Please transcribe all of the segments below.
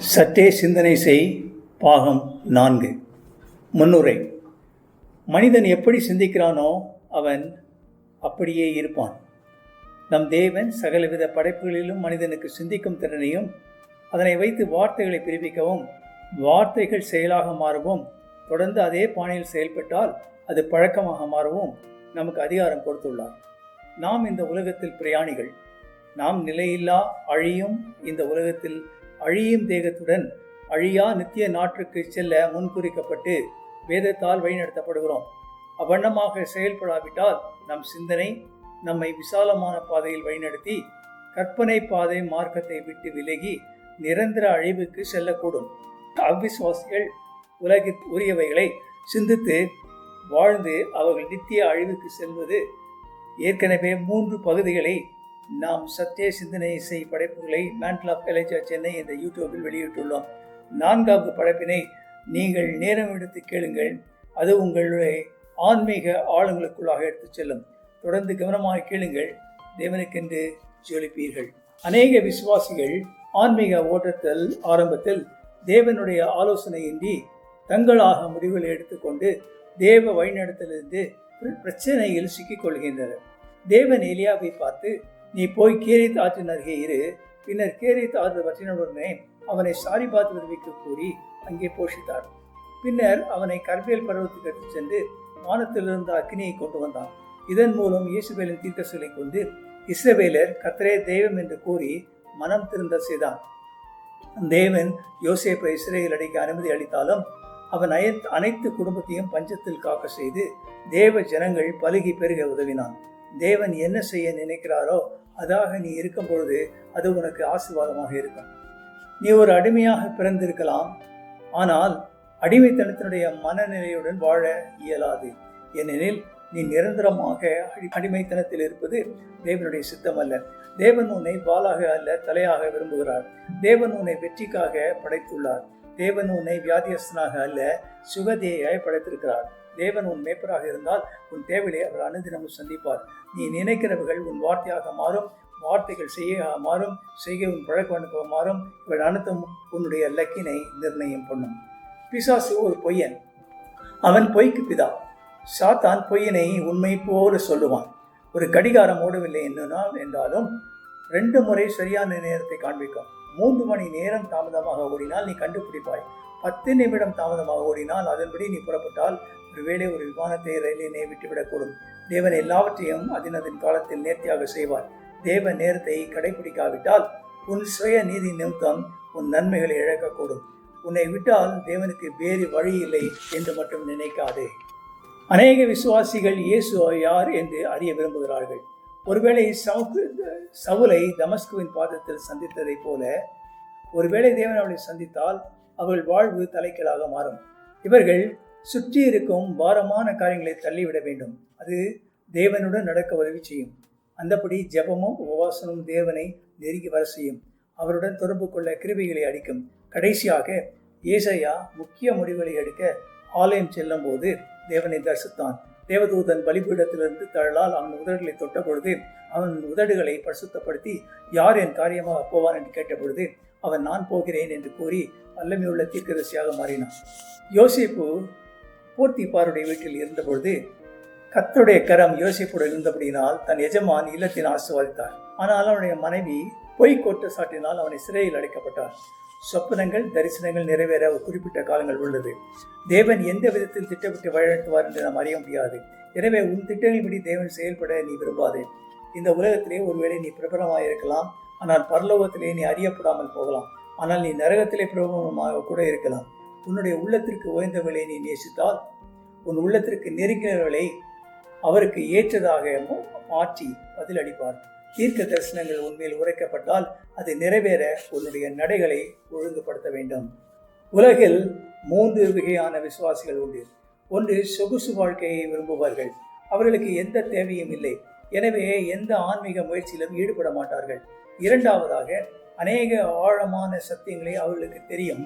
சற்றே சிந்தனை செய். பாகம் 4. முன்னுரை. மனிதன் எப்படி சிந்திக்கிறானோ அவன் அப்படியே இருப்பான். நம் தேவன் சகலவித படைப்புகளிலும் மனிதனுக்கு சிந்திக்கும் திறனையும், அதனை வைத்து வார்த்தைகளை பிரிப்பிக்கவும், வார்த்தைகள் செயலாக மாறவும், தொடர்ந்து அதே பாணியில் செயல்பட்டால் அது பழக்கமாக மாறவும் நமக்கு அதிகாரம் கொடுத்துள்ளார். நாம் இந்த உலகத்தில் பிரயாணிகள். நாம் நிலையில்லா அழியும் இந்த உலகத்தில் அழியும் தேகத்துடன் அழியா நித்திய நாட்டுக்கு செல்ல முன்குறிக்கப்பட்டு வேதத்தால் வழிநடத்தப்படுகிறோம். அவ்வண்ணமாக செயல்படாவிட்டால் நம் சிந்தனை நம்மை விசாலமான பாதையில் வழிநடத்தி கற்பனை பாதை மார்க்கத்தை விட்டு விலகி நிரந்தர அழிவுக்கு செல்லக்கூடும். அவ்விசுவாசிகள் உலகிற்கு உரியவைகளை சிந்தித்து வாழ்ந்து அவர்கள் நித்திய அழிவுக்கு செல்வது. ஏற்கனவே 3 பகுதிகளை நாம் சற்றே சிந்தனை செய் படைப்புகளை மேண்டல் ஆஃப் எலைஜா சென்னை என்ற யூடியூபில் வெளியிட்டுள்ளோம். 4வது படைப்பினை நீங்கள் நேரம் எடுத்து கேளுங்கள். அது உங்களுடைய ஆன்மீக ஆழங்களுக்குள்ளாக எடுத்துச் செல்லும். தொடர்ந்து கவனமாக கேளுங்கள். தேவனுக்கென்று ஜொலிப்பீர்கள். அநேக விசுவாசிகள் ஆன்மீக ஓட்டத்தில் ஆரம்பத்தில் தேவனுடைய ஆலோசனையின்றி தங்களாக முடிவுகளை எடுத்துக்கொண்டு தேவ வழிநடத்திலிருந்து பிரச்சனையில் சிக்கிக்கொள்கின்றனர். தேவன் எலியாவை பார்த்து, நீ போய் கேரித் ஆற்றின் அருகே இரு, பின்னர் கேரித் ஆறு வற்றினவுடனே அவனை சாரிபாத் விதவைக்கு கூறி அங்கே போஷித்தார். பின்னர் அவனை கர்மேல் பர்வதத்துக்கு எடுத்துச் சென்று வானத்திலிருந்து அக்கினியை கொண்டு வந்தான். இதன் மூலம் இயேசுவேலின் தீர்க்கதரிசிகளை கொண்டு இஸ்ரவேலர் கர்த்தரே தெய்வம் என்று கூறி மனம் திருந்த செய்தான். தேவன் யோசேப்பை இஸ்ரவேல் அடைக்க அனுமதி அளித்தாலும் அவன் அனைத்து குடும்பத்தையும் பஞ்சத்தில் காக்க செய்து தேவ ஜனங்கள் பலுகி பெருக உதவினான். தேவன் என்ன செய்ய நினைக்கிறாரோ அதாக நீ இருக்கும் பொழுது அது உனக்கு ஆசீர்வாதமாக இருக்கும். நீ ஒரு அடிமையாக பிறந்திருக்கலாம், ஆனால் அடிமைத்தனத்தினுடைய மனநிலையுடன் வாழ இயலாது. ஏனெனில் நீ நிரந்தரமாக அடிமைத்தனத்தில் இருப்பது தேவனுடைய சித்தம் அல்ல. தேவன் உன்னை வாளாக அல்ல தலையாக விரும்புகிறார். தேவன் உன்னை வெற்றிக்காக படைத்துள்ளார். தேவன் உன்னை வியாதியஸ்தனாக அல்ல சுகதேயாய் படைத்திருக்கிறார். தேவன் உன் மேய்ப்பராக இருந்தால் உன் தேவையை அவர் அனுதினமும் சந்திப்பார். நீ நினைக்கிறவர்கள் உன் வார்த்தையாக மாறும், வார்த்தைகள் செய்கையாக மாறும், செய்கை உன் பழக்க மாறும். இவள் அனைத்தும் உன்னுடைய லக்கினை நிர்ணயம் பண்ணும். பிசாசு ஒரு பொய்யன், அவன் பொய்க்கு பிதா. சாத்தான் பொய்யனை உண்மை போல சொல்லுவான். ஒரு கடிகாரம் ஓடவில்லை என்றாலும் 2 முறை சரியான நேரத்தை காண்பிக்கும். 3 மணி நேரம் தாமதமாக ஓடினால் நீ கண்டுபிடிப்பாய். 10 நிமிடம் தாமதமாக ஓடினால் அதன்படி நீ புறப்பட்டால் ஒருவேளை ஒரு விமானத்தை ரயிலினை விட்டுவிடக்கூடும். தேவன் எல்லாவற்றையும் அதன் காலத்தில் நேர்த்தியாக செய்வார். தேவ நேரத்தை கடைபிடிக்காவிட்டால் உன் சுய நீதி நிமித்தம் உன் நன்மைகளை இழக்கக்கூடும். உன்னை விட்டால் தேவனுக்கு வேறு வழி இல்லை என்று மட்டும் நினைக்காதே. அநேக விசுவாசிகள் இயேசு யார் என்று அறிய விரும்புகிறார்கள். ஒருவேளை சவுலை தமஸ்குவின் பாதத்தில் சந்தித்ததை போல ஒருவேளை தேவன் அவளை சந்தித்தால் அவர்கள் வாழ்வு தலைக்கீழாக மாறும். இவர்கள் சுற்றி இருக்கும் பாரமான காரியங்களை தள்ளிவிட வேண்டும். அது தேவனுடன் நடக்க உதவி செய்யும். அந்தபடி ஜெபமும் உபவாசமும் தேவனை நெருங்கி வர செய்யும். அவருடன் தொடர்பு கொள்ள கிருபைகளை அளிக்கும். கடைசியாக ஏசாயா முக்கிய முடிவுகளை எடுக்க ஆலயம் செல்லும் போது தேவனை தரிசித்தான். தேவதூதன் பலிபீடத்திலிருந்து தழலால் அவன் உதடுகளை தொட்ட பொழுது அவன் உதடுகளை பரிசுத்தப்படுத்தி, யார் என் காரியமாக போவான் என்று கேட்ட பொழுது அவன் நான் போகிறேன் என்று கூறி வல்லமையுள்ள தீர்க்கதரிசியாக மாறினான். யோசேப்பு போர்த்திபாருடைய வீட்டில் இருந்தபொழுது கர்த்தருடைய கரம் யோசேப்புடன் இருந்தபடியினால் தன் எஜமான் இல்லத்தின் ஆசீர்வதித்தார். ஆனால் அவனுடைய மனைவி பொய் குற்றச்சாட்டினால் அவனை சிறையில் அடைக்கப்பட்டார். சொப்பனங்கள் தரிசனங்கள் நிறைவேற ஒரு குறிப்பிட்ட காலங்கள் உள்ளது. தேவன் எந்த விதத்தில் திட்டமிட்டு வழிநடத்துவார் என்று நாம் அறிய முடியாது. எனவே உன் திட்டங்களின்படி தேவன் செயல்பட நீ விரும்பாதே. இந்த உலகத்திலே ஒருவேளை நீ பிரபலமாக இருக்கலாம், ஆனால் பரலோகத்திலே நீ அறியப்படாமல் போகலாம். ஆனால் நீ நரகத்திலே பிரபலமாக கூட இருக்கலாம். உன்னுடைய உள்ளத்திற்கு உயர்ந்தவர்களை நீ நேசித்தால் உன் உள்ளத்திற்கு நெருங்கினவர்களை அவருக்கு ஏற்றதாக மாற்றி பதிலளிப்பார். தீர்க்க தரிசனங்கள் உண்மையில் உரைக்கப்பட்டால் அது நிறைவேற உன்னுடைய நடைகளை ஒழுங்குபடுத்த வேண்டும். உலகில் 3 வகையான விசுவாசிகள் உண்டு. ஒன்று, சொகுசு வாழ்க்கையை விரும்புவார்கள். அவர்களுக்கு எந்த தேவையும் இல்லை, எனவே எந்த ஆன்மீக முயற்சியிலும் ஈடுபட மாட்டார்கள். 2வதாக, அநேக ஆழமான சத்தியங்களை அவர்களுக்கு தெரியும்,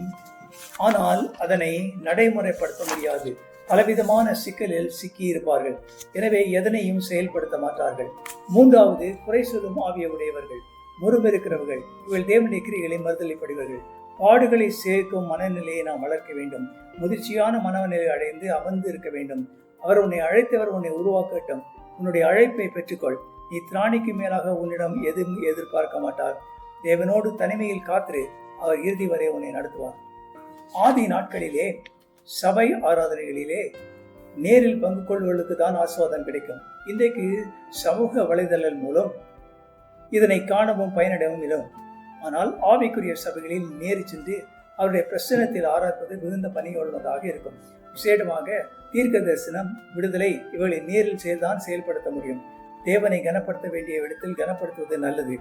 ஆனால் அதனை நடைமுறைப்படுத்த முடியாது. பலவிதமான சிக்கலில் சிக்கியிருப்பார்கள், எனவே எதனையும் செயல்படுத்த மாட்டார்கள். 3வது, குறை சொல்லும் ஆவிய உடையவர்கள். முறுமிருக்கிறவர்கள். இவள் தேவனுடைய கிரியைகளை மறுதலிப்படுவார்கள். பாடுகளை சேர்க்கும் மனநிலையை நாம் வளர்க்க வேண்டும். முதிர்ச்சியான மனநிலையை அடைந்து அமர்ந்து இருக்க வேண்டும். அவர் உன்னை அழைத்தவர் உன்னை உருவாக்கட்டும். உன்னுடைய அழைப்பை பெற்றுக்கொள். நீ திராணிக்கு மேலாக உன்னிடம் எதுவும் எதிர்பார்க்க மாட்டார். தேவனோடு தனிமையில் காத்திரு. அவர் இறுதி வரை உன்னை நடத்துவார். ஆதி நாட்களிலே சபை ஆராதனைகளிலே நேரில் பங்கு கொள்வர்களுக்கு தான் ஆசீர்வாதம் கிடைக்கும். இன்றைக்கு சமூக வலைதளம் மூலம் இதனை காணவும் பயனிடவும் இலும். ஆனால் ஆவிக்குரிய சபைகளில் நேரி சென்று அவருடைய பிரசனத்தில் ஆராய்ப்பது மிகுந்த பணியுள்ளதாக இருக்கும். விசேடமாக தீர்க்க தரிசனம், விடுதலை இவர்களை நேரில் சேர்தான் செயல்படுத்த முடியும். தேவனை கனப்படுத்த வேண்டிய இடத்தில் கனப்படுத்துவது நல்லது.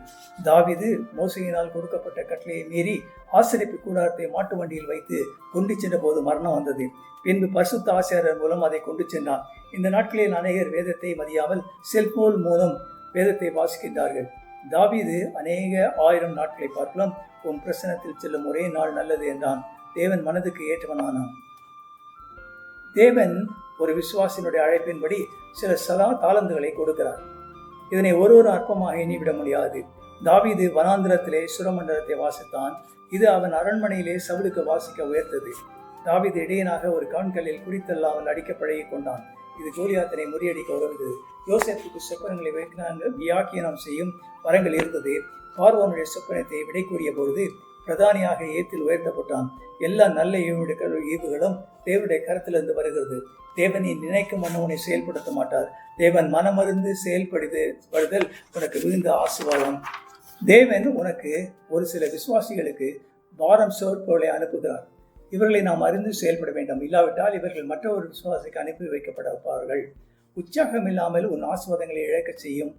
தாவீது மோசையினால் கொடுக்கப்பட்ட கட்டளையை மீறி ஆசரிப்பு கூடாரத்தை மாட்டு வண்டியில் வைத்து கொண்டு சென்ற போது மரணம் வந்தது. பின்பு பரிசுத்த ஆசிரியர் மூலம் அதை கொண்டு சென்றான். இந்த நாட்களில் அநேகர் வேதத்தை மதியாமல் செல்போன் மூலம் வேதத்தை வாசிக்கின்றார்கள். தாவீது அநேக 1000 நாட்களை பார்க்கலாம் உன் பிரசனத்தில் செல்லும் ஒரே நாள் நல்லது என்றான். தேவன் மனதுக்கு ஏற்றவனானான். தேவன் ஒரு விசுவாசினுடைய அழைப்பின்படி சில சதா தாளந்துகளை கொடுக்கிறார். இதனை ஒரு அற்பமாக எண்ணிவிட முடியாது. தாவீது வனாந்திரத்திலே சுரமண்டலத்தை வாசித்தான். இது அவன் அரண்மனையிலே சவுலுக்கு வாசிக்க உயர்த்தது. தாவீது இடையனாக ஒரு கான்கல்லில் குடித்தல்லாமல் அடிக்க பழகி கொண்டான். இது கோலியாத்தினை முறியடிக்க உதவுகிறது. யோசேப்புக்கு சொப்பனங்களை வியாக்கியானம் செய்யும் வரங்கள் இருந்தது. பார்வோனுடைய சொப்பனத்தை விடை கூறிய பொழுது பிரதானியாக ஏத்தில் உயர்த்தப்பட்டான். எல்லா நல்ல ஈவுகளும் தேவனுடைய கருத்திலிருந்து வருகிறது. தேவனை நினைக்கும் மன்னவனை செயல்படுத்த மாட்டார். தேவன் மனமருந்து செயல்படுதல் உனக்கு மிகுந்த ஆசீர்வாதம். தேவன் உனக்கு ஒரு சில விசுவாசிகளுக்கு பாரம் சோர்ப்புகளை அனுப்புகிறார். இவர்களை நாம் அறிந்து செயல்பட வேண்டும். இல்லாவிட்டால் இவர்கள் மற்றொரு விசுவாசிக்கு அனுப்பி வைக்கப்படுவார்கள். உற்சாகம் இல்லாமல் உன் ஆசீர்வாதங்களை இழக்கச் செய்யும்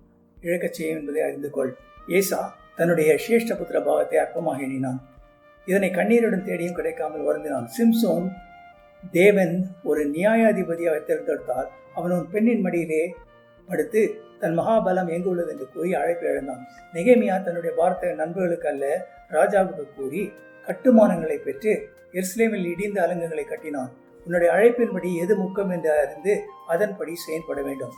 என்பதை அறிந்து கொள். ஏசா தன்னுடைய சிரேஷ்டபுத்திர பாகத்தை அற்பமாக எண்ணினான். இதனை கண்ணீருடன் தேடியும் கிடைக்காமல் வருந்தினான். சிம்சோன் தேவன் ஒரு நியாயாதிபதியாக தேர்ந்தெடுத்தால் அவன் ஒரு பெண்ணின் மடியிலே படுத்து தன் மகாபலம் எங்கு உள்ளது என்று கூறி அழைப்பு எழுந்தான். நெகேமியா தன்னுடைய வார்த்தை நண்பர்களுக்கு அல்ல ராஜாவுக்கு கூறி கட்டுமானங்களை பெற்று எருசலேமில் இடிந்த அலங்கங்களை கட்டினான். உன்னுடைய அழைப்பின்படி எது முக்கியம் என்று அறிந்து அதன்படி செயல்பட வேண்டும்.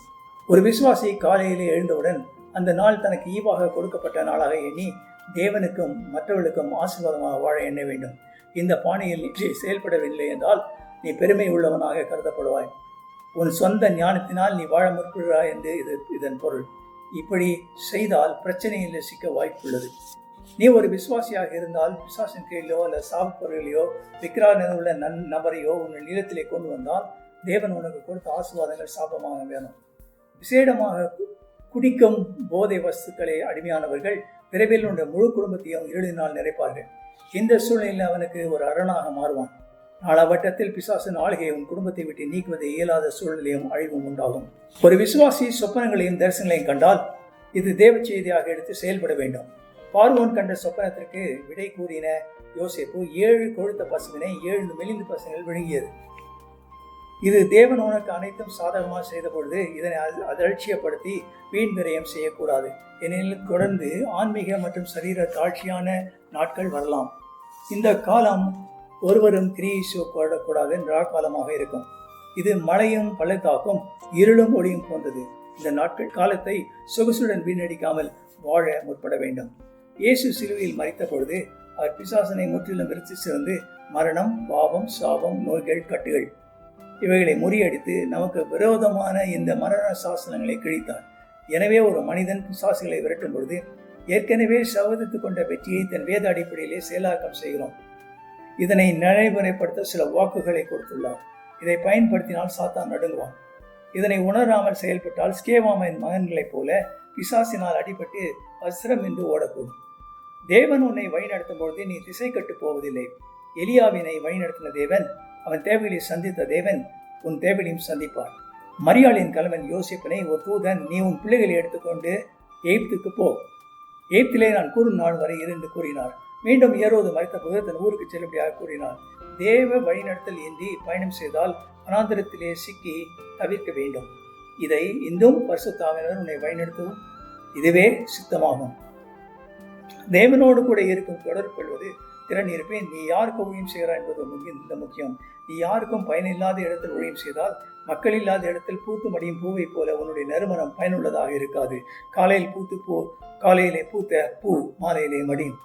ஒரு விசுவாசி காலையிலே எழுந்தவுடன் அந்த நாள் தனக்கு ஈவாக கொடுக்கப்பட்ட நாளாக எண்ணி தேவனுக்கும் மற்றவர்களுக்கும் ஆசீர்வாதமாக வாழ எண்ண வேண்டும். இந்த பாணியில் நீ செயல்படவில்லை என்றால் நீ பெருமை உள்ளவனாக கருதப்படுவாய். உன் சொந்த ஞானத்தினால் நீ வாழ முற்படுகிறாய் என்று இதன் பொருள். இப்படி செய்தால் பிரச்சனையில் சிக்க வாய்ப்புள்ளது. நீ ஒரு விசுவாசியாக இருந்தால் பிசாசின் கீழோ அல்ல சாவு பொருளையோ விக்கிரான உள்ள நபரையோ உன் நிலத்திலே கொண்டு வந்தால் தேவன் உனக்கு கொடுத்த ஆசீர்வாதங்கள் சாபமாக வேணும். விசேடமாக குடிக்கும் போதை வஸ்துக்களை அடிமையானவர்கள் விரைவில் உள்ள முழு குடும்பத்தையும் இருளினால் நிறைப்பார்கள். இந்த சூழ்நிலையில் அவனுக்கு ஒரு அரணாக மாறுவான். நாளாவட்டத்தில் பிசாசின் ஆளுகையை உன் குடும்பத்தை விட்டு நீக்குவதை இயலாத சூழ்நிலையும் அழிவும் உண்டாகும். ஒரு விசுவாசி சொப்பனங்களையும் தரிசனங்களையும் கண்டால் இது தேவ செய்தியாக எடுத்து செயல்பட வேண்டும். பார்வோன் கண்ட சொப்பனத்திற்கு விடை கூறின யோசேப்பு 7 கொழுத்த பசுவினை 7 மெலிந்த பசுகள் விழுங்கியது. இது தேவன் உனக்கு அனைத்தும் சாதகமாக செய்த பொழுது இதனை அதிர்ச்சியப்படுத்தி வீண் விரயம் செய்யக்கூடாது. ஏனெனில் தொடர்ந்து ஆன்மீக மற்றும் சரீர தாழ்ச்சியான நாட்கள் வரலாம். இந்த காலம் ஒருவரும் கிரியை கூடாது என்ற காலமாக இருக்கும். இது மழையும் பள்ளத்தாக்கும் இருளும் ஒளியும் போன்றது. இந்த நாட்கள் காலத்தை சொகுசுடன் வீணடிக்காமல் வாழ முற்பட வேண்டும். இயேசு சிலுவையில் மரித்த பொழுது அவர் பிசாசனை முற்றிலும் விருத்தி சிறந்து மரணம், பாவம், சாபம், நோய்கள், கட்டுகள் இவைகளை முறியடித்து நமக்கு விரோதமான இந்த மரண சாசனங்களை கிழித்தார். எனவே ஒரு மனிதன் பிசாசுகளை விரட்டும் பொழுது ஏற்கனவே சவதித்துக் கொண்ட வெற்றியை தன் வேத அடிப்படையிலே செயலாக்கம் செய்கிறோம். இதனை நடைமுறைப்படுத்த சில வாக்குகளை கொடுத்துள்ளார். இதை பயன்படுத்தினால் சாத்தான் நடுங்குவான். இதனை உணராமல் செயல்பட்டால் ஸ்கேவாமின் மகன்களைப் போல பிசாசினால் அடிபட்டு வஸ்திரம் என்று ஓடக்கூடும். தேவன் உன்னை வழிநடத்தும் பொழுது நீ திசை கட்டு போவதில்லை. எலியாவினை வழிநடத்தின தேவன், அவன் தேவையை சந்தித்த தேவன் உன் தேவையையும் சந்திப்பார். மரியாளின் கணவன் யோசேப்பினை ஒரு தூதன், நீ உன் பிள்ளைகளை எடுத்துக்கொண்டு எகிப்துக்கு போ, எகிப்திலே நான் கூறும் நாள் வரை இருந்து கூறினார். மீண்டும் ஏரோது மரித்த போது தன் ஊருக்கு செல்லும்படியாக கூறினார். தேவ வழிநடத்தல் இன்றி பயணம் செய்தால் அனாந்தரத்திலே சிக்கி தவிர்க்க வேண்டும். இதை இன்றும் பரிசுத்த ஆவியானவர் உன்னை வழிநடத்தவும் இதுவே சித்தமாகும். தேவனோடு கூட இருக்கும் தொடர்பு கொள்வது திறன் இருப்பேன். நீ யாருக்கு ஊழியம் செய்கிறாய் என்பது முக்கியம். நீ யாருக்கும் பயனில்லாத இடத்தில் ஊழியம் செய்தால் மக்கள் இல்லாத இடத்தில் பூத்து மடியும் பூவை போல உன்னுடைய நறுமணம் பயனுள்ளதாக இருக்காது. காலையிலே பூத்த பூ மாலையிலே மடியும்.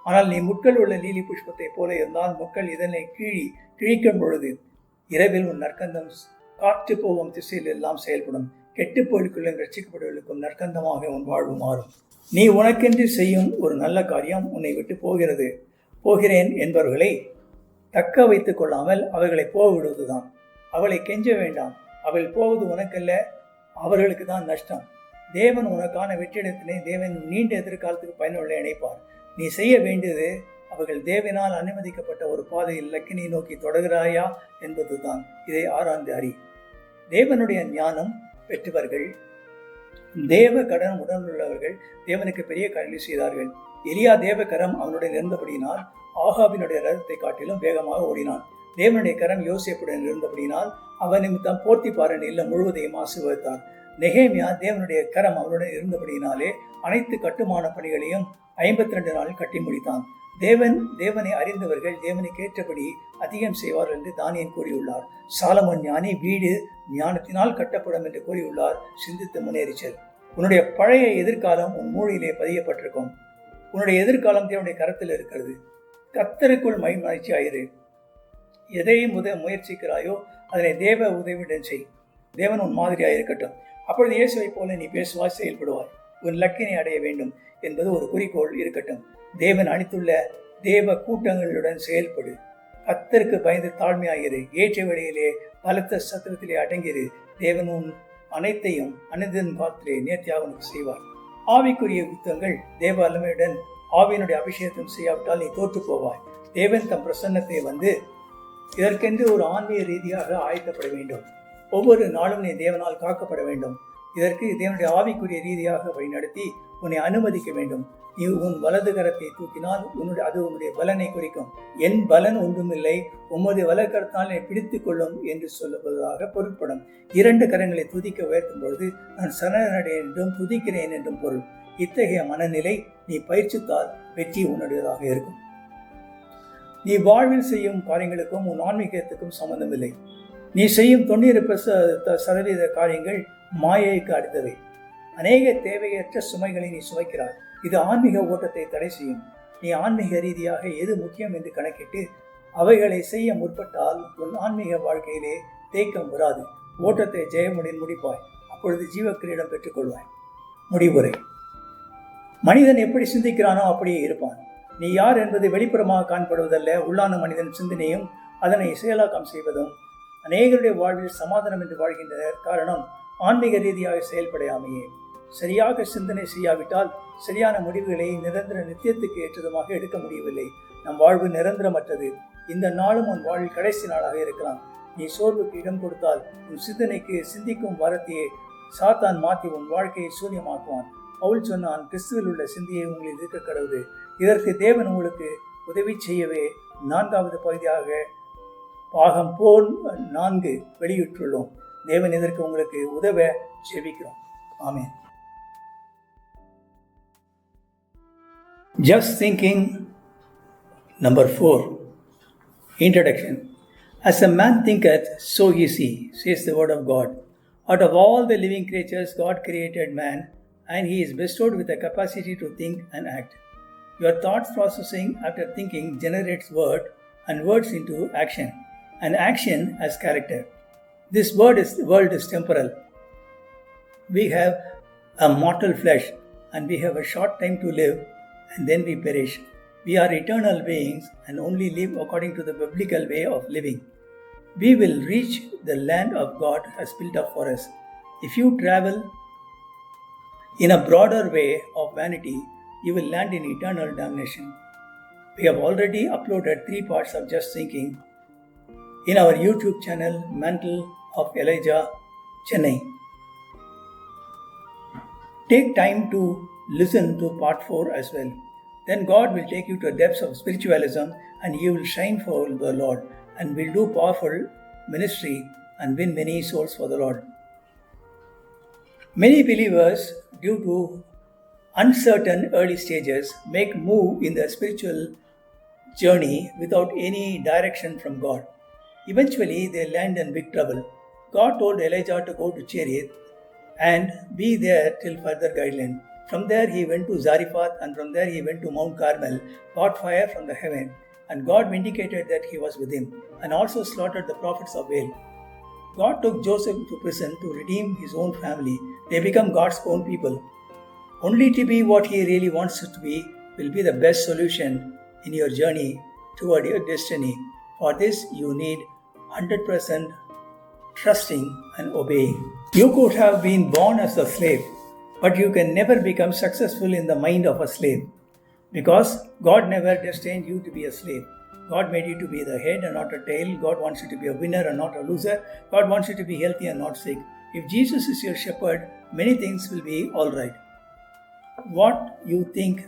ஆனால் நீ முட்கள் உள்ள லீலி புஷ்பத்தை போல இருந்தால் முட்கள் இதனை கிழிக்கும் பொழுது இரவில் உன் நற்கந்தம் காற்று போகும் திசையில் எல்லாம் செயல்படும். கெட்டுப்போய்க்குள்ளும் ரட்சிக்கப்படுவதற்கும் நற்கந்தமாக உன் வாழ்வு மாறும். நீ உனக்கென்று செய்யும் ஒரு நல்ல காரியம் உன்னை விட்டு போகிறேன் என்பவர்களை தக்க வைத்துக் கொள்ளாமல் அவர்களை போகவிடுவதுதான். அவளை கெஞ்ச வேண்டாம். அவள் போவது உனக்கல்ல, அவர்களுக்கு தான் நஷ்டம். தேவன் உனக்கான வெற்றிடத்தினை தேவன் நீண்ட எதிர்காலத்துக்கு பயனுள்ள இணைப்பார். நீ செய்ய வேண்டியது அவர்கள் தேவனால் அனுமதிக்கப்பட்ட ஒரு பாதையில் இலக்கினை நோக்கி தொடர்கிறாயா என்பதுதான். இதை ஆராய்ந்து அறி. தேவனுடைய ஞானம் பெற்றவர்கள், தேவ கடன் உடனுள்ளவர்கள் தேவனுக்கு பெரிய காரியங்களை செய்தார்கள். எலியா தேவ கரம் அவனுடன் இருந்தபடியினால் ஆகாபினுடைய ரதத்தை காட்டிலும் வேகமாக ஓடினான். தேவனுடைய கரம் யோசேப்புடன் இருந்தபடியினால் அவன் நிமித்தம் போர்த்திபாரின் இல்லம் முழுவதையும் ஆசீர்வதித்தார். நெகேமியா தேவனுடைய கரம் அவனுடன் இருந்தபடியினாலே அனைத்து கட்டுமான பணிகளையும் 52 நாளில் கட்டி முடித்தான். தேவனை அறிந்தவர்கள் தேவனுக்கு ஏற்றபடி அதிகம் செய்வார் என்று தானியேல் கூறியுள்ளார். சாலமோன் ஞானி வீடு ஞானத்தினால் கட்டப்படும் என்று கூறியுள்ளார். சிந்தித்து முன்னேறிச்சல். உன்னுடைய பழைய எதிர்காலம் உன் மூளையிலே பதியப்பட்டிருக்கும். உன்னுடைய எதிர்காலம் தேவனுடைய கரத்தில் இருக்கிறது. கர்த்தருக்குள் மகிழ்ச்சியாயிரு. எதை முயற்சிக்கிறாயோ அதனை தேவ உதவியுடன் செய். தேவன் உன் மாதிரியாக இருக்கட்டும். அப்பொழுது இயேசுவை போல நீ பேசுவாய், செயல்படுவாய். உன் லக்கினை அடைய வேண்டும் என்பது ஒரு குறிக்கோள் இருக்கட்டும். தேவன் அளித்துள்ள தேவ கூட்டங்களுடன் செயல்படு. கர்த்தருக்கு பயந்து தாழ்மையாயிரு. ஏற்ற வேளையிலே பலத்த சத்திரத்திலே அடங்கிரு. தேவன் உன் அனைத்தையும் அனைத்தின் காலத்திலே நேர்த்தியாக உனக்கு செய்வார். ஆவிக்குரிய யுத்தங்கள் தேவ வல்லமையுடன் ஆவியினுடைய அபிஷேகம் செய்யாவிட்டால் நீ தோற்று போவாய். தேவன் தம் பிரசன்னத்தை வந்து இதற்கென்று ஒரு ஆன்மீக ரீதியாக ஆயத்தப்பட வேண்டும். ஒவ்வொரு நாளும் நீ தேவனால் காக்கப்பட வேண்டும். இதற்கு தேவனுடைய ஆவிக்குரிய ரீதியாக வழிநடத்தி உன்னை அனுமதிக்க வேண்டும். நீ உன் வலது கரத்தை தூக்கினால் அது உன்னுடைய பலனை குறிக்கும். என் பலன் ஒன்றுமில்லை, உமது வலது கரத்தால் என்னை பிடித்துக் கொள்ளும் என்று சொல்லப்படுவதாக பொருட்படும். 2 கரங்களை துதிக்க உயர்த்தும் பொழுது நான் சரணடைய என்றும் துதிக்கிறேன் என்றும் பொருள். இத்தகைய மனநிலை நீ பயிற்சித்தால் வெற்றி உன்னுடையதாக இருக்கும். நீ வாழ்வில் செய்யும் காரியங்களுக்கும் உன் ஆன்மீகத்துக்கும் சம்பந்தமில்லை. நீ செய்யும் 90% காரியங்கள் மாயைக்கு அடுத்தவை. அநேக தேவையற்ற சுமைகளை நீ சுமைக்கிறாய். இது ஆன்மீக ஓட்டத்தை தடை செய்யும். நீ ஆன்மீக ரீதியாக எது முக்கியம் என்று கணக்கிட்டு அவைகளை செய்ய முற்பட்டால் உன் ஆன்மீக வாழ்க்கையிலே தேக்கம் வராது. ஓட்டத்தை ஜெயமுடன் முடிப்பாய். அப்பொழுது ஜீவக்கிரீடம் பெற்றுக்கொள்வாய். முடிவுரை. மனிதன் எப்படி சிந்திக்கிறானோ அப்படியே இருப்பான். நீ யார் என்பது வெளிப்புறமாக காணப்படுவதல்ல, உள்ளான மனிதன் சிந்தனையும் அதனை செயலாக்கம் செய்வதும். அநேகருடைய வாழ்வில் சமாதானம் என்று வாழ்கின்றனர். காரணம் ஆன்மீக ரீதியாக செயல்படாமையே. சரியாக சிந்தனை செய்யாவிட்டால் சரியான முடிவுகளை நிரந்தர நித்தியத்துக்கு ஏற்றதுமாக எடுக்க முடியவில்லை. நம் வாழ்வு நிரந்தரமற்றது. இந்த நாளும் உன் வாழ்வில் கடைசி நாளாக இருக்கலாம். நீ சோர்வுக்கு இடம் கொடுத்தால் உன் சிந்தனைக்கு சிந்திக்கும் வாரத்தையே சாத்தான் மாற்றி உன் வாழ்க்கையை சூன்யமாக்குவான். பவுல் சொன்னான், கிறிஸ்துவில் உள்ள சிந்தையை உங்களில் இருக்க கடவுது. இதற்கு தேவன் உங்களுக்கு உதவி செய்யவே 4வது பகுதியாக பாகம் 4 வெளியிட்டுள்ளோம். தேவன் இதற்கு உங்களுக்கு உதவ ஜெபிக்கிறோம். ஆமென். Just thinking. Number 4. Introduction. As a man thinketh, so is he, says the word of God. Out of all the living creatures, God created man, and he is bestowed with the capacity to think and act. Your thought processing after thinking generates word, and words into action, and action as character. This world is temporal. We have a mortal flesh, and we have a short time to live, and then we perish. We are eternal beings and only live according to the biblical way of living. We will reach the land of God has built up for us. If you travel in a broader way of vanity, you will land in eternal damnation. We have already uploaded 3 parts of Just Thinking in our YouTube channel, Mantle of Elijah, Chennai. Take time to listen to part 4 as well. Then God will take you to the depths of spiritualism, and you will shine for the Lord and will do powerful ministry and win many souls for the Lord. Many believers, due to uncertain early stages, make move in the spiritual journey without any direction from God. Eventually, they land in big trouble. God told Elijah to go to Cherith and be there till further guideline. From there he went to Zarephath, and from there he went to Mount Carmel, got fire from the heaven, and God vindicated that he was with him, and also slaughtered the prophets of Baal. God took Joseph to prison to redeem his own family. They become God's own people. Only to be what he really wants to be will be the best solution in your journey toward your destiny. For this, you need 100% trusting and obeying. You could have been born as a slave, but you can never become successful in the mind of a slave, because God never destined you to be a slave. God made you to be the head and not a tail. God wants you to be a winner and not a loser. God wants you to be healthy and not sick. If Jesus is your shepherd, many things will be all right. What you think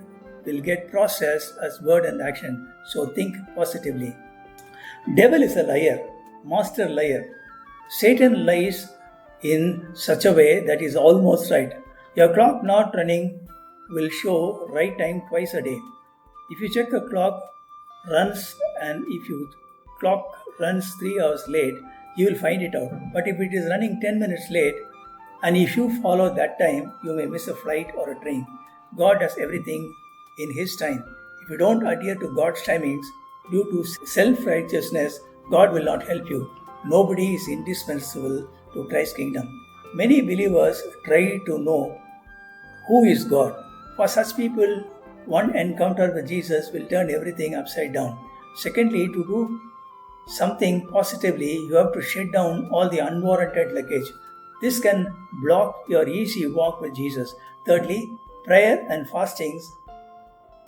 will get processed as word and action, so think positively. Devil is a liar, master liar. Satan lies in such a way that is almost right. Your clock not running will show right time twice a day. If you check the clock runs, and if your clock runs 3 hours late, you will find it out. But if it is running 10 minutes late, and if you follow that time, you may miss a flight or a train. God does everything in His time. If you don't adhere to God's timings due to self-righteousness, God will not help you. Nobody is indispensable to Christ's kingdom. Many believers try to know who is God. For such people, one encounter with Jesus will turn everything upside down. Secondly, to do something positively, you have to shut down all the unwarranted luggage. This can block your easy walk with Jesus. Thirdly, prayer and fastings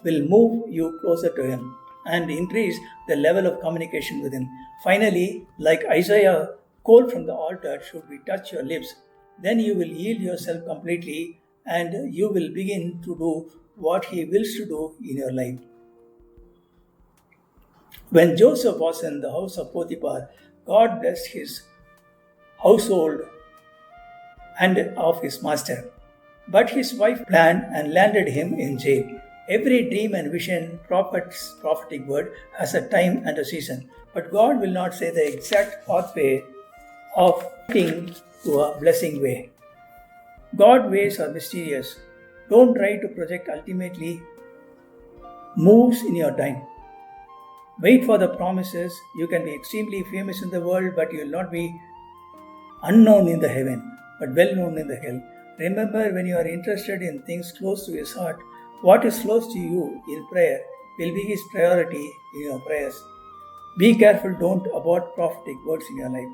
will move you closer to Him and increase the level of communication with Him. Finally, like Isaiah, coal from the altar should be touch your lips. Then you will yield yourself completely, and you will begin to do what He wills to do in your life. When Joseph was in the house of Potiphar, God blessed his household and of his master. But his wife planned and landed him in jail. Every dream and vision, prophetic word, has a time and a season. But God will not say the exact pathway of getting to a blessing way. God's ways are mysterious. Don't try to project ultimately moves in your time. Wait for the promises. You can be extremely famous in the world, but you will not be unknown in the heaven, but well known in the hell. Remember, when you are interested in things close to His heart, what is close to you in prayer will be His priority in your prayers. Be careful, don't abort prophetic words in your life.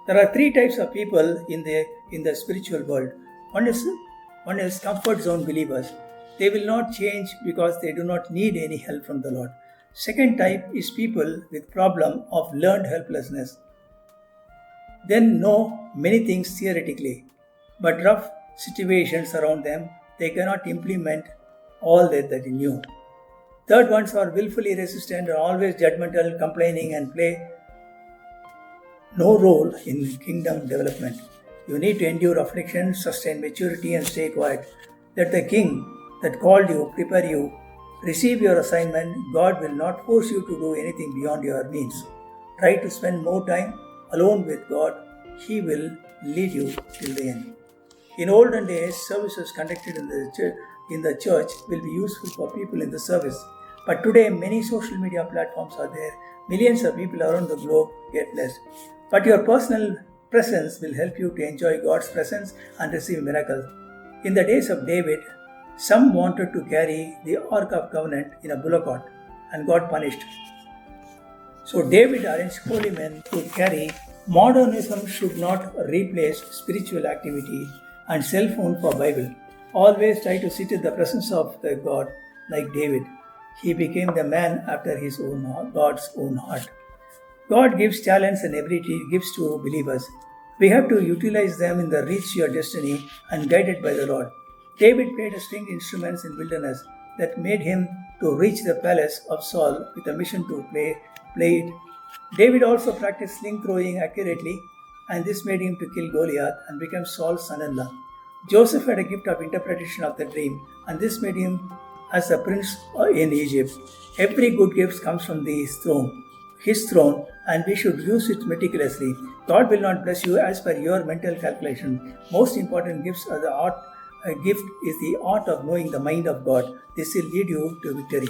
There are 3 types of people in the spiritual world. One is comfort zone believers. They will not change because they do not need any help from the Lord. Second type is people with problem of learned helplessness. They know many things theoretically, but rough situations around them, they cannot implement all that they knew. Third ones are willfully resistant, are always judgmental, complaining, and play no role in kingdom development. You need to endure affliction, sustain maturity, and stay quiet. Let the King that called you prepare you. Receive your assignment. God will not force you to do anything beyond your means. Try to spend more time alone with God. He will lead you till the end. In olden days, services conducted in the church will be useful for people in the service. But today, many social media platforms are there. Millions of people around the globe get blessed. But your personal presence will help you to enjoy God's presence and receive miracles. In the days of David, some wanted to carry the Ark of Covenant in a bullock cart, and God punished. So David arranged holy men to carry. Modernism should not replace spiritual activity and cell phone for Bible. Always try to sit in the presence of the God like David. He became the man after his own God's own heart. God gives talents and ability gifts to believers. We have to utilize them in the reach your destiny and guided by the Lord. David played stringed instruments in wilderness that made him to reach the palace of Saul with a mission to play it. David also practiced sling throwing accurately, and this made him to kill Goliath and become Saul's son-in-law. Joseph had a gift of interpretation of the dream, and this made him as a prince in Egypt. Every good gift comes from his throne, and we should use it meticulously. God will not bless you as per your mental calculation. Most important gifts are the art gift is the art of knowing the mind of God. This will lead you to victory.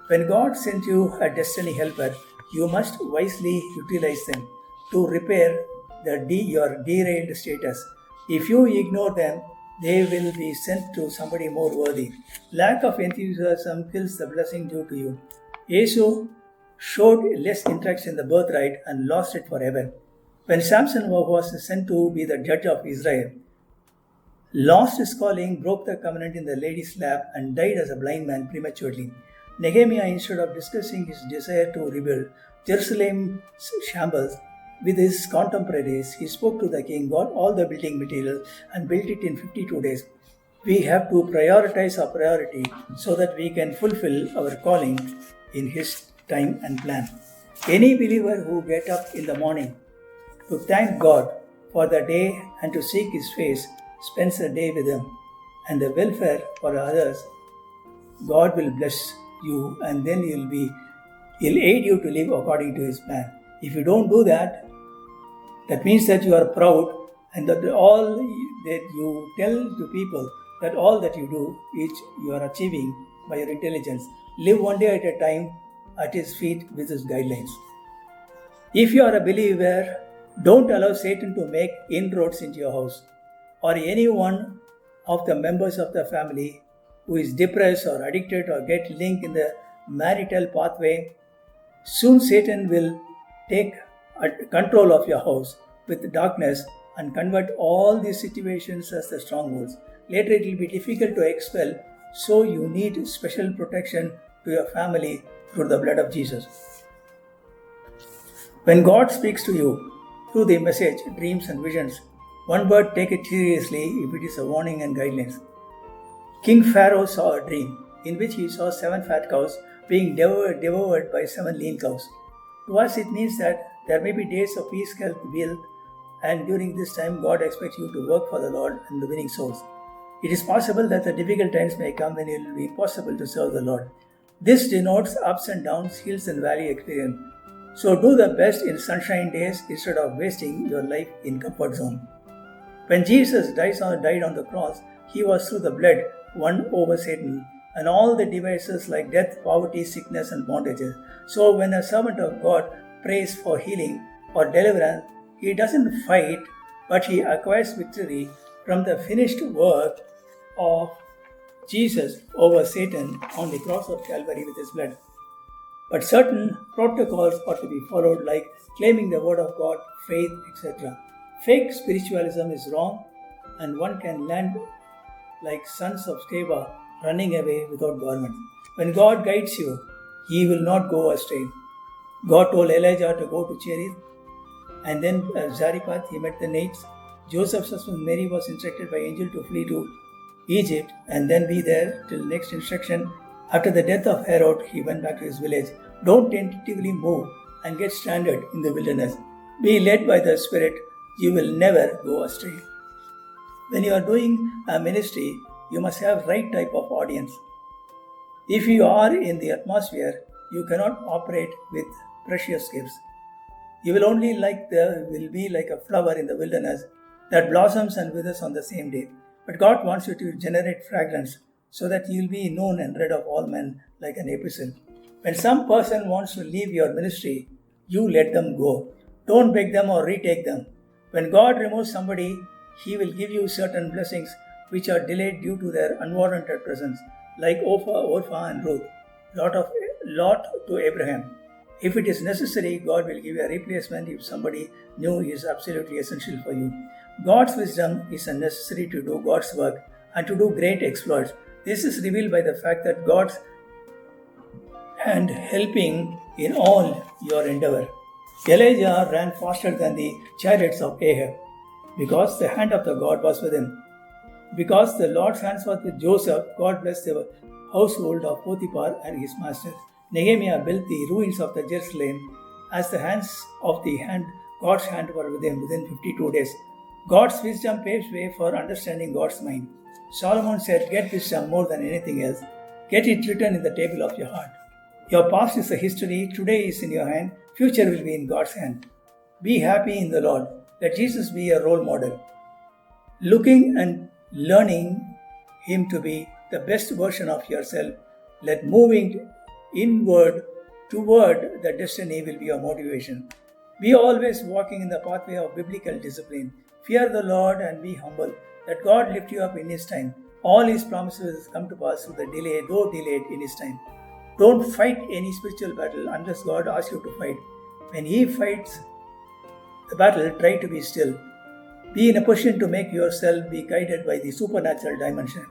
When God sends you a destiny helper, you must wisely utilize them to repair your derailed status. If you ignore them, they will be sent to somebody more worthy. Lack of enthusiasm kills the blessing due to you. Esau showed less interest in the birthright and lost it forever. When Samson was sent to be the judge of Israel, lost his calling, broke the covenant in the lady's lap, and died as a blind man prematurely. Nehemiah, instead of discussing his desire to rebuild Jerusalem's shambles with his contemporaries, he spoke to the king, got all the building materials, and built it in 52 days. We have to prioritize our priority so that we can fulfill our calling in his time and plan. Any believer who gets up in the morning to thank God for the day and to seek his face spends the day with him and the welfare for others, God will bless you, and then he'll aid you to live according to his plan. If you don't do that, that means that you are proud, and that all that you tell to people that all that you do is you are achieving by your intelligence. Live one day at a time at his feet with his guidelines. If you are a believer, don't allow Satan to make inroads into your house, or any one of the members of the family who is depressed or addicted or get linked in the marital pathway. Soon Satan will take control of your house with darkness and convert all these situations as the strongholds. Later it will be difficult to expel, so you need special protection to your family through the blood of Jesus. When God speaks to you through the message, dreams and visions, one word, take it seriously if it is a warning and guidelines. King Pharaoh saw a dream in which he saw 7 fat cows being devoured by 7 lean cows. To us it means that there may be days of peace, health, wealth, and during this time God expects you to work for the Lord and the winning souls. It is possible that the difficult times may come when it will be impossible to serve the Lord. This denotes ups and downs, hills and valley experience. So do the best in sunshine days instead of wasting your life in comfort zone. When Jesus died on the cross, he was through the blood won over Satan and all the devices like death, poverty, sickness and bondages. So when a servant of God prays for healing or deliverance, he doesn't fight, but he acquires victory from the finished work of Jesus over Satan on the cross of Calvary with his blood. But certain protocols are to be followed, like claiming the word of God, faith, etc. Fake spiritualism is wrong, and one can land like sons of Sceva running away without garments. When God guides you, he will not go astray. God told Elijah to go to Cherith, and then at Zarephath he met the Nates. Joseph's husband Mary was instructed by angel to flee to Egypt and then be there till next instruction. After the death of Herod, he went back to his village. Don't tentatively move and get stranded in the wilderness. Be led by the Spirit. You will never go astray. When you are doing a ministry, you must have right type of audience. If you are in the atmosphere, you cannot operate with precious gifts. You will only will be like a flower in the wilderness that blossoms and withers on the same day. But God wants you to generate fragrance so that you will be known and read of all men like an epistle. When some person wants to leave your ministry, you let them go. Don't beg them or retake them. When God removes somebody, he will give you certain blessings which are delayed due to their unwarranted presence, like Orpah and Ruth, Lot to Abraham. If it is necessary, God will give you a replacement if somebody new is absolutely essential for you. God's wisdom is necessary to do God's work and to do great exploits. This is revealed by the fact that God's hand helping in all your endeavor. Elijah ran faster than the chariots of Ahab because the hand of the God was with him. Because the Lord's hands were with Joseph, God blessed the household of Potiphar and his masters. Nehemiah built the ruins of the Jerusalem as the hands of God's hand were with him within 52 days. God's wisdom paves way for understanding God's mind. Solomon said, "Get wisdom more than anything else. Get it written in the table of your heart." Your past is a history, today is in your hand, future will be in God's hand. Be happy in the Lord. Let Jesus be a role model. Looking and learning Him to be the best version of yourself. Let moving inward toward the destiny will be your motivation. Be always walking in the pathway of biblical discipline. Fear the Lord and be humble. Let God lift you up in His time. All His promises come to pass with a delay, though delayed in His time. Don't fight any spiritual battle unless God asks you to fight. When He fights the battle, try to be still. Be in a position to make yourself be guided by the supernatural dimension.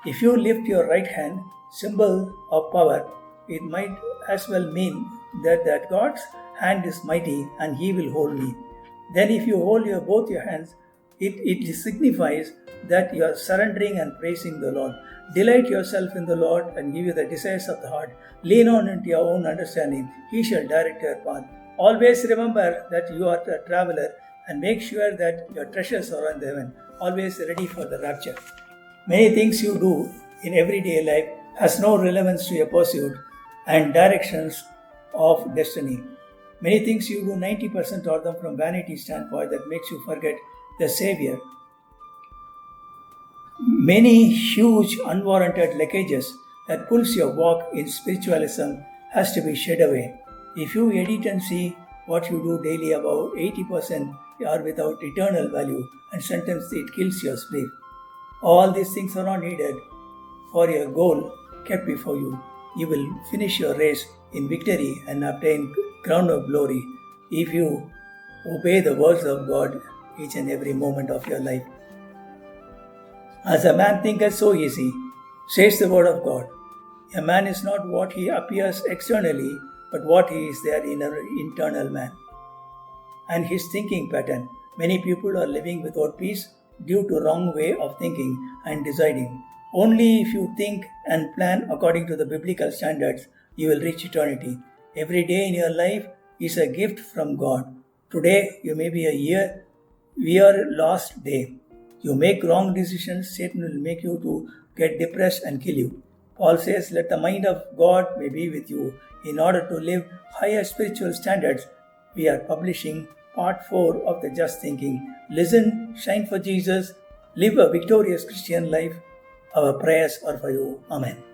If you lift your right hand, symbol of power, it might as well mean that God's hand is mighty and He will hold me. Then if you hold both your hands, it signifies that you are surrendering and praising the Lord. Delight yourself in the Lord and give you the desires of the heart. Lean on into your own understanding. He shall direct your path. Always remember that you are a traveler and make sure that your treasures are in heaven, always ready for the rapture. Many things you do in everyday life has no relevance to your pursuit and directions of destiny. Many things you do, 90% of them from vanity standpoint, that makes you forget the Savior. Many huge unwarranted lackages that pulls your walk in spiritualism has to be shed away. If you edit and see what you do daily, about 80% are without eternal value, and sometimes it kills your sleep. All these things are not needed for your goal kept before you. You will finish your race in victory and obtain crown of glory if you obey the words of God each and every moment of your life. As a man thinketh, so is he, says the word of God. A man is not what he appears externally, but what he is their internal man. And his thinking pattern. Many people are living without peace due to wrong way of thinking and deciding. Only if you think and plan according to the biblical standards, you will reach eternity. Every day in your life is a gift from God. Today you may be a year lost day. You make wrong decisions, Satan will make you to get depressed and kill you. Paul says, let the mind of God may be with you. In order to live higher spiritual standards, we are publishing part 4 of the Just Thinking. Listen, shine for Jesus, live a victorious Christian life. Our prayers are for you. Amen.